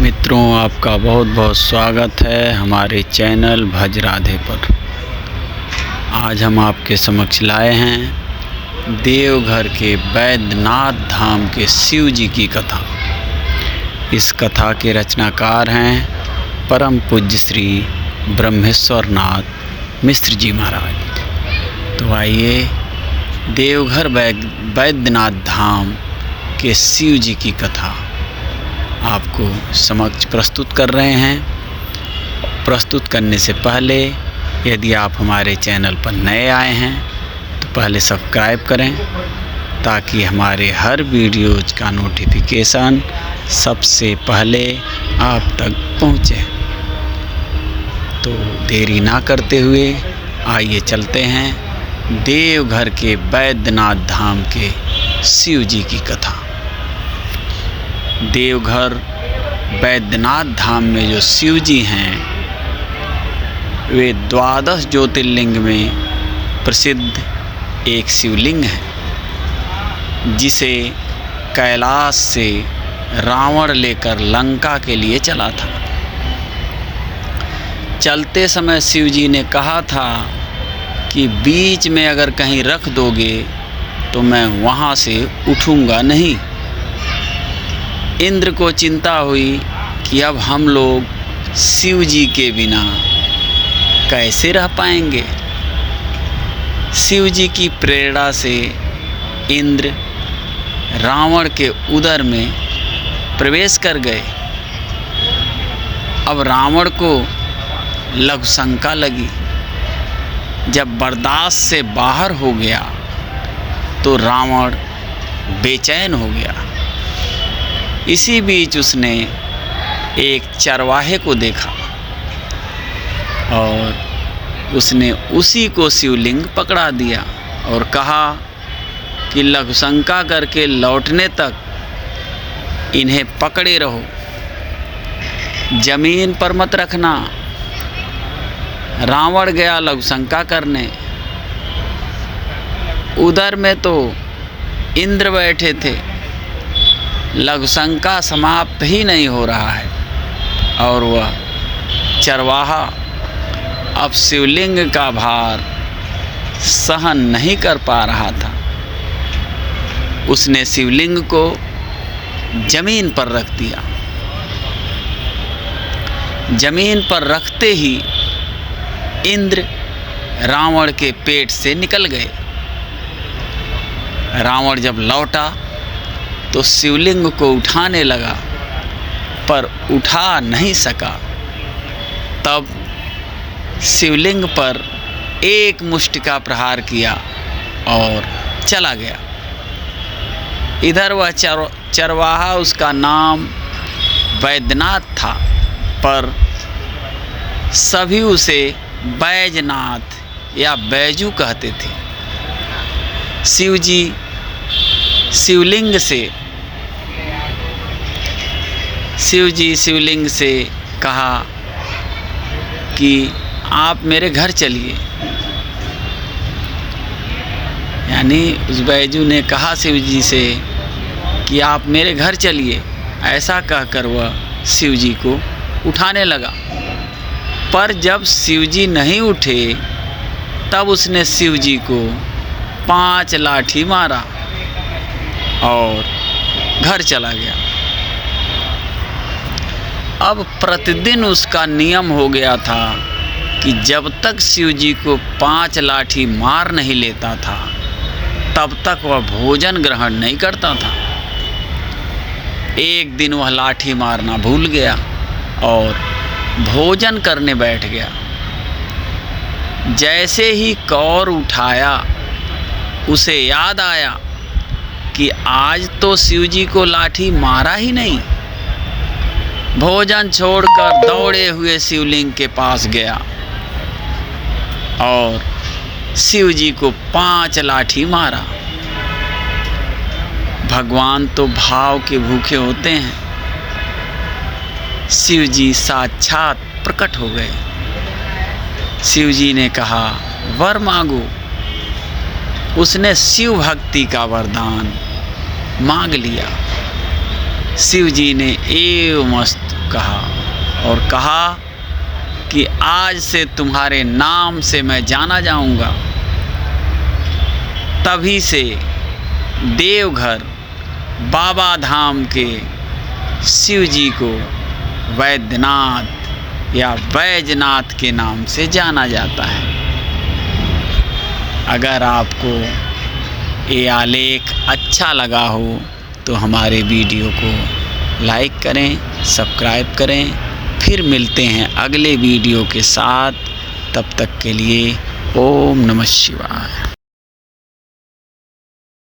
मित्रों, आपका बहुत बहुत स्वागत है हमारे चैनल भज राधे पर। आज हम आपके समक्ष लाए हैं देवघर के बैद्यनाथ धाम के शिव जी की कथा। इस कथा के रचनाकार हैं परम पूज्य श्री ब्रह्मेश्वर नाथ मिश्र जी महाराज। तो आइए देवघर बैद्यनाथ धाम के शिव जी की कथा आपको समक्ष प्रस्तुत कर रहे हैं। प्रस्तुत करने से पहले यदि आप हमारे चैनल पर नए आए हैं तो पहले सब्सक्राइब करें ताकि हमारे हर वीडियोज का नोटिफिकेशन सबसे पहले आप तक पहुंचे। तो देरी ना करते हुए आइए चलते हैं देवघर के बैद्यनाथ धाम के शिव जी की कथा। देवघर बैद्यनाथ धाम में जो शिव जी हैं वे 12 ज्योतिर्लिंग में प्रसिद्ध एक शिवलिंग है, जिसे कैलाश से रावण लेकर लंका के लिए चला था। चलते समय शिव जी ने कहा था कि बीच में अगर कहीं रख दोगे तो मैं वहाँ से उठूँगा नहीं। इंद्र को चिंता हुई कि अब हम लोग शिव जी के बिना कैसे रह पाएंगे। शिव जी की प्रेरणा से इंद्र रावण के उदर में प्रवेश कर गए। अब रावण को लघु शंका लगी। जब बर्दाश्त से बाहर हो गया तो रावण बेचैन हो गया। इसी बीच उसने एक चरवाहे को देखा और उसने उसी को शिवलिंग पकड़ा दिया और कहा कि लघु शंका करके लौटने तक इन्हें पकड़े रहो, जमीन पर मत रखना। रावण गया लघु शंका करने। उधर में तो इंद्र बैठे थे। लघु शंका समाप्त ही नहीं हो रहा है और वह चरवाहा अब शिवलिंग का भार सहन नहीं कर पा रहा था। उसने शिवलिंग को जमीन पर रख दिया। जमीन पर रखते ही इंद्र रावण के पेट से निकल गए। रावण जब लौटा तो शिवलिंग को उठाने लगा पर उठा नहीं सका। तब शिवलिंग पर एक मुष्टि का प्रहार किया और चला गया। इधर वह चरवाहा, उसका नाम बैद्यनाथ था, पर सभी उसे बैजनाथ या बैजू कहते थे। शिव जी शिवलिंग से कहा कि आप मेरे घर चलिए। यानी उस बैजू ने कहा शिव जी से कि आप मेरे घर चलिए। ऐसा कहकर वह शिव जी को उठाने लगा, पर जब शिव जी नहीं उठे तब उसने शिव जी को 5 लाठी मारा और घर चला गया। अब प्रतिदिन उसका नियम हो गया था कि जब तक शिव जी को 5 लाठी मार नहीं लेता था तब तक वह भोजन ग्रहण नहीं करता था। एक दिन वह लाठी मारना भूल गया और भोजन करने बैठ गया। जैसे ही कौर उठाया उसे याद आया कि आज तो शिव जी को लाठी मारा ही नहीं। भोजन छोड़कर दौड़े हुए शिवलिंग के पास गया और शिव जी को 5 लाठी मारा। भगवान तो भाव के भूखे होते हैं। शिव जी साक्षात प्रकट हो गए। शिव जी ने कहा, वर मांगो। उसने शिव भक्ति का वरदान मांग लिया। शिव जी ने एवमस्तु कहा और कहा कि आज से तुम्हारे नाम से मैं जाना जाऊंगा। तभी से देवघर बाबा धाम के शिव जी को वैद्यनाथ या बैजनाथ के नाम से जाना जाता है। अगर आपको ये आलेख अच्छा लगा हो तो हमारे वीडियो को लाइक करें, सब्सक्राइब करें। फिर मिलते हैं अगले वीडियो के साथ। तब तक के लिए ओम नमः शिवाय।